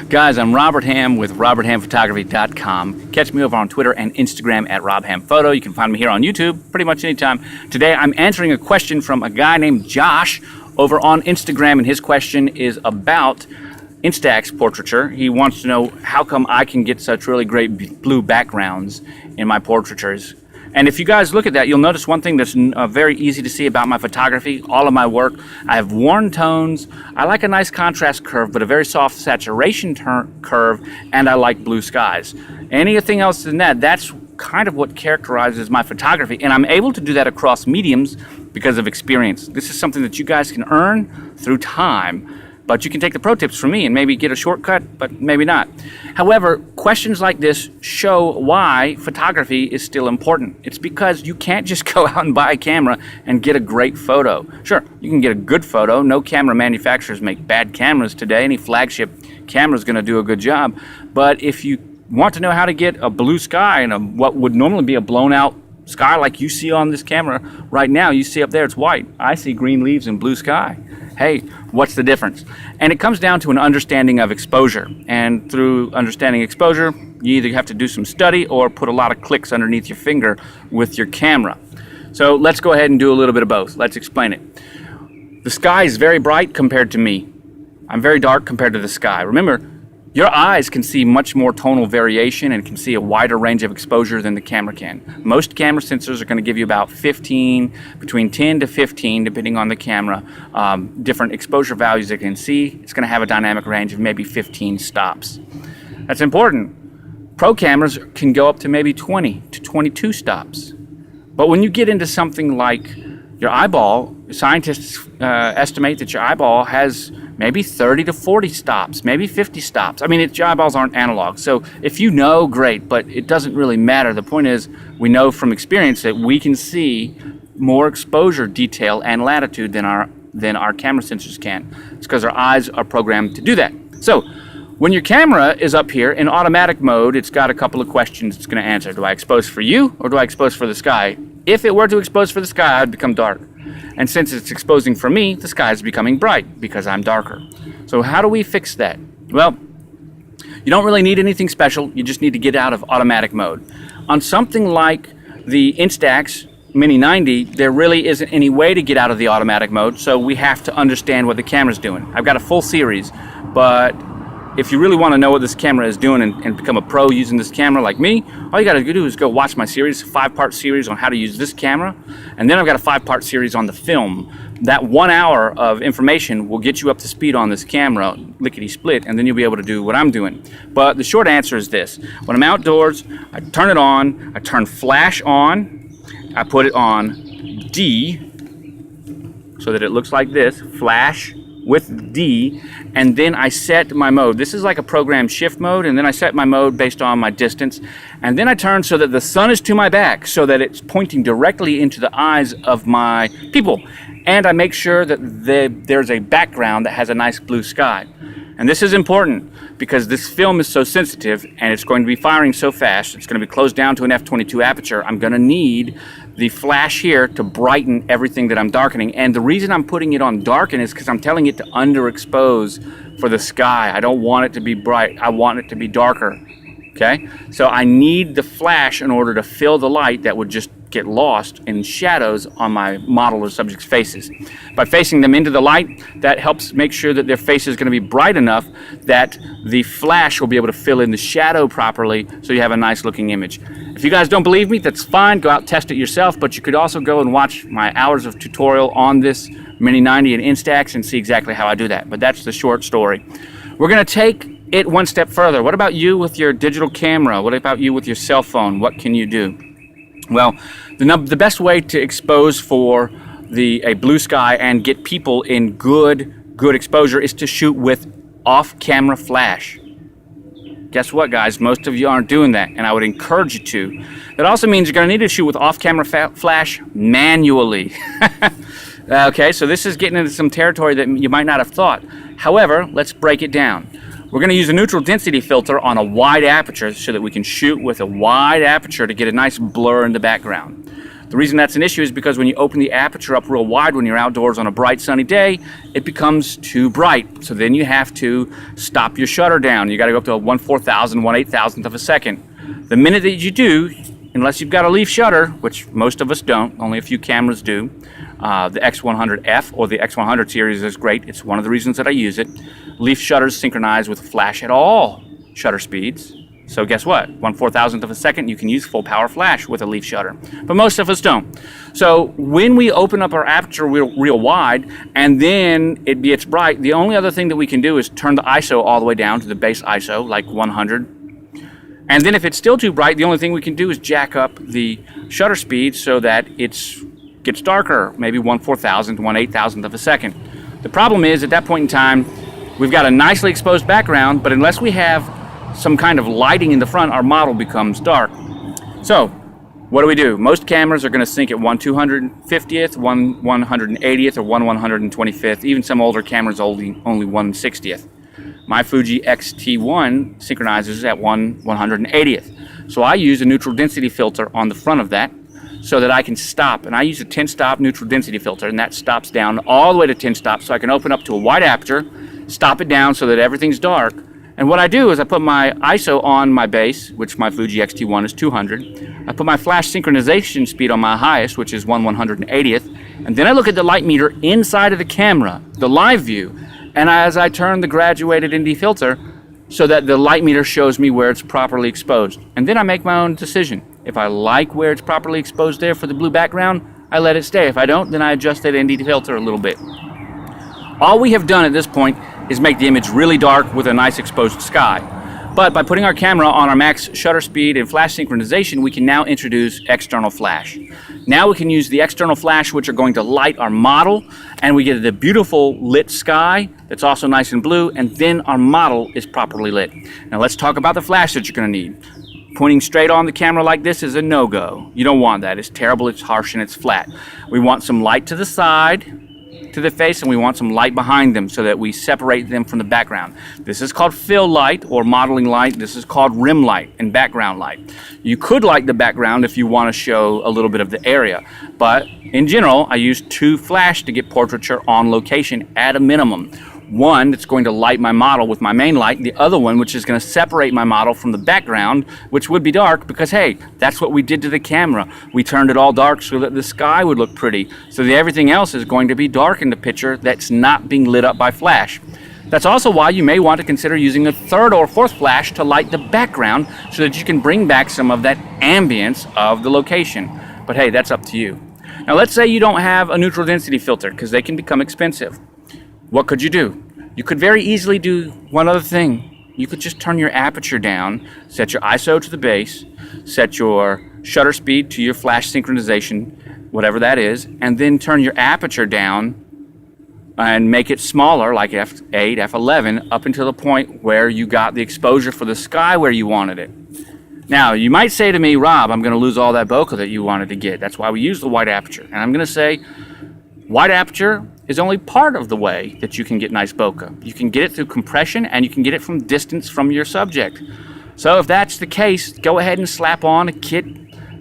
Guys, I'm Robert Hamm with RobertHammPhotography.com. Catch me over on Twitter and Instagram at RobHammPhoto. You can find me here on YouTube pretty much anytime. Today I'm answering a question from a guy named Josh over on Instagram, and his question is about Instax portraiture. He wants to know how come I can get such really great blue backgrounds in my portraitures. And if you guys look at that, you'll notice one thing that's very easy to see about my photography, all of my work. I have warm tones, I like a nice contrast curve, but a very soft saturation curve, and I like blue skies. Anything else than that, that's kind of what characterizes my photography, and I'm able to do that across mediums because of experience. This is something that you guys can earn through time, but you can take the pro tips from me and maybe get a shortcut, but maybe not. However, questions like this show why photography is still important. It's because you can't just go out and buy a camera and get a great photo. Sure, you can get a good photo. No camera manufacturers make bad cameras today. Any flagship camera is going to do a good job. But if you want to know how to get a blue sky and what would normally be a blown out sky like you see on this camera right now, you see up there it's white. I see green leaves and blue sky. Hey, what's the difference? And it comes down to an understanding of exposure. And through understanding exposure, you either have to do some study or put a lot of clicks underneath your finger with your camera. So let's go ahead and do a little bit of both. Let's explain it. The sky is very bright compared to me. I'm very dark compared to the sky. Remember, your eyes can see much more tonal variation and can see a wider range of exposure than the camera can. Most camera sensors are going to give you about between 10 to 15, depending on the camera, different exposure values it can see. It's going to have a dynamic range of maybe 15 stops. That's important. Pro cameras can go up to maybe 20 to 22 stops. But when you get into something like your eyeball, scientists estimate that your eyeball has maybe 30 to 40 stops, maybe 50 stops. I mean, your eyeballs aren't analog. So if you know, great, but it doesn't really matter. The point is, we know from experience that we can see more exposure detail and latitude than our camera sensors can. It's because our eyes are programmed to do that. So when your camera is up here in automatic mode, it's got a couple of questions it's going to answer. Do I expose for you or do I expose for the sky? If it were to expose for the sky, I'd become dark. And since it's exposing for me, the sky is becoming bright because I'm darker. So how do we fix that? Well, you don't really need anything special. You just need to get out of automatic mode. On something like the Instax Mini 90, there really isn't any way to get out of the automatic mode, so we have to understand what the camera's doing. I've got a full series, but if you really want to know what this camera is doing and become a pro using this camera like me, all you got to do is go watch my series, a 5-part series on how to use this camera, and then I've got a 5-part series on the film. That 1 hour of information will get you up to speed on this camera, lickety-split, and then you'll be able to do what I'm doing. But the short answer is this. When I'm outdoors, I turn it on, I turn flash on, I put it on D, so that it looks like this, flash with D, and then I set my mode. This is like a program shift mode, and then I set my mode based on my distance, and then I turn so that the sun is to my back, so that it's pointing directly into the eyes of my people, and I make sure that there's a background that has a nice blue sky. And this is important because this film is so sensitive and it's going to be firing so fast, it's going to be closed down to an f/22 aperture. I'm going to need the flash here to brighten everything that I'm darkening. And the reason I'm putting it on darken is because I'm telling it to underexpose for the sky. I don't want it to be bright. I want it to be darker. Okay? So I need the flash in order to fill the light that would just get lost in shadows on my model or subject's faces. By facing them into the light, that helps make sure that their face is going to be bright enough that the flash will be able to fill in the shadow properly so you have a nice looking image. If you guys don't believe me, that's fine. Go out, test it yourself, but you could also go and watch my hours of tutorial on this Mini 90 and Instax and see exactly how I do that. But that's the short story. We're going to take it one step further. What about you with your digital camera? What about you with your cell phone? What can you do? Well, the best way to expose for a blue sky and get people in good exposure is to shoot with off-camera flash. Guess what, guys? Most of you aren't doing that, and I would encourage you to. That also means you're going to need to shoot with off-camera flash manually. Okay, so this is getting into some territory that you might not have thought. However, let's break it down. We're going to use a neutral density filter on a wide aperture so that we can shoot with a wide aperture to get a nice blur in the background. The reason that's an issue is because when you open the aperture up real wide when you're outdoors on a bright sunny day, it becomes too bright. So then you have to stop your shutter down. You got to go up to a 1/4000th, 1/8000th of a second. The minute that you do, unless you've got a leaf shutter, which most of us don't, only a few cameras do, the X100F or the X100 series is great. It's one of the reasons that I use it. Leaf shutters synchronize with flash at all shutter speeds. So guess what? 1/4000th of a second, you can use full power flash with a leaf shutter. But most of us don't. So when we open up our aperture real wide and then it gets bright, the only other thing that we can do is turn the ISO all the way down to the base ISO, like 100. And then if it's still too bright, the only thing we can do is jack up the shutter speed so that it gets darker, maybe 1/4000th, 1/8000th of a second. The problem is, at that point in time, we've got a nicely exposed background, but unless we have some kind of lighting in the front, our model becomes dark. So what do? Most cameras are going to sync at 1/250th, 1/180th, or 1/125th. Even some older cameras only 1/60th. My Fuji X-T1 synchronizes at 1/180th. So I use a neutral density filter on the front of that so that I can stop. And I use a 10-stop neutral density filter, and that stops down all the way to 10 stops, so I can open up to a wide aperture, stop it down so that everything's dark. And what I do is I put my ISO on my base, which my Fuji X-T1 is 200. I put my flash synchronization speed on my highest, which is 1/180th. And then I look at the light meter inside of the camera, the live view. And as I turn the graduated ND filter so that the light meter shows me where it's properly exposed. And then I make my own decision. If I like where it's properly exposed there for the blue background, I let it stay. If I don't, then I adjust that ND filter a little bit. All we have done at this point is make the image really dark with a nice exposed sky. But by putting our camera on our max shutter speed and flash synchronization, we can now introduce external flash. Now we can use the external flash, which are going to light our model, and we get the beautiful lit sky that's also nice and blue, and then our model is properly lit. Now let's talk about the flash that you're going to need. Pointing straight on the camera like this is a no-go. You don't want that. It's terrible, it's harsh, and it's flat. We want some light to the side, to the face, and we want some light behind them so that we separate them from the background. This is called fill light or modeling light. This is called rim light and background light. You could light the background if you want to show a little bit of the area, but in general I use 2 flash to get portraiture on location at a minimum. One that's going to light my model with my main light, the other one which is going to separate my model from the background, which would be dark because, hey, that's what we did to the camera. We turned it all dark so that the sky would look pretty. So that everything else is going to be dark in the picture that's not being lit up by flash. That's also why you may want to consider using a 3rd or 4th flash to light the background so that you can bring back some of that ambience of the location. But hey, that's up to you. Now let's say you don't have a neutral density filter because they can become expensive. What could you do? You could very easily do one other thing. You could just turn your aperture down, set your ISO to the base, set your shutter speed to your flash synchronization, whatever that is, and then turn your aperture down and make it smaller, like f8, f11, up until the point where you got the exposure for the sky where you wanted it. Now, you might say to me, Rob, I'm going to lose all that bokeh that you wanted to get. That's why we use the wide aperture. And I'm going to say, wide aperture is only part of the way that you can get nice bokeh. You can get it through compression, and you can get it from distance from your subject. So if that's the case, go ahead and slap on a kit,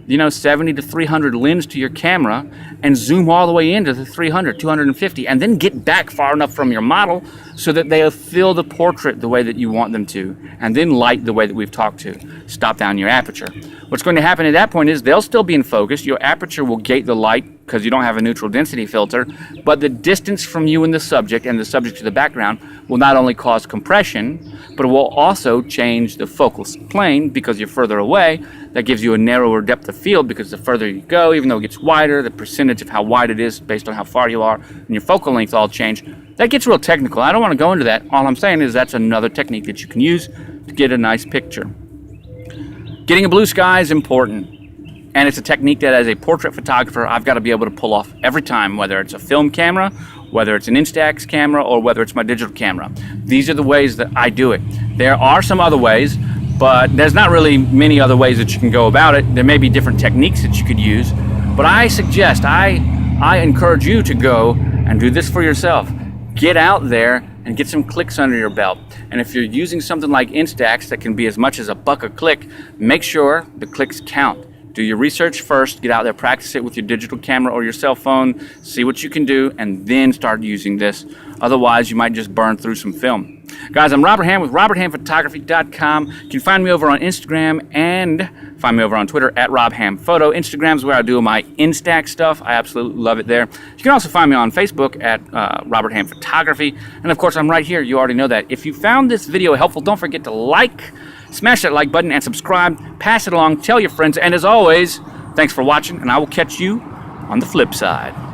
70 to 300 lens to your camera and zoom all the way into the 300, 250, and then get back far enough from your model so that they'll fill the portrait the way that you want them to, and then light the way that we've talked to. Stop down your aperture. What's going to happen at that point is they'll still be in focus. Your aperture will gate the light because you don't have a neutral density filter, but the distance from you and the subject to the background will not only cause compression, but it will also change the focal plane because you're further away. That gives you a narrower depth of field because the further you go, even though it gets wider, the percentage of how wide it is based on how far you are and your focal length all change. That gets real technical. I don't want to go into that. All I'm saying is that's another technique that you can use to get a nice picture. Getting a blue sky is important. And it's a technique that as a portrait photographer, I've got to be able to pull off every time, whether it's a film camera, whether it's an Instax camera, or whether it's my digital camera. These are the ways that I do it. There are some other ways, but there's not really many other ways that you can go about it. There may be different techniques that you could use, but I suggest, I encourage you to go and do this for yourself. Get out there and get some clicks under your belt. And if you're using something like Instax that can be as much as $1 a click, make sure the clicks count. Do your research first, get out there, practice it with your digital camera or your cell phone, see what you can do, and then start using this. Otherwise, you might just burn through some film. Guys, I'm Robert Hamm with RobertHammPhotography.com. You can find me over on Instagram and find me over on Twitter at RobHammPhoto. Instagram's where I do my Instax stuff. I absolutely love it there. You can also find me on Facebook at Robert Hamm Photography. And of course, I'm right here. You already know that. If you found this video helpful, don't forget to like, smash that like button and subscribe. Pass it along, tell your friends. And as always, thanks for watching, and I will catch you on the flip side.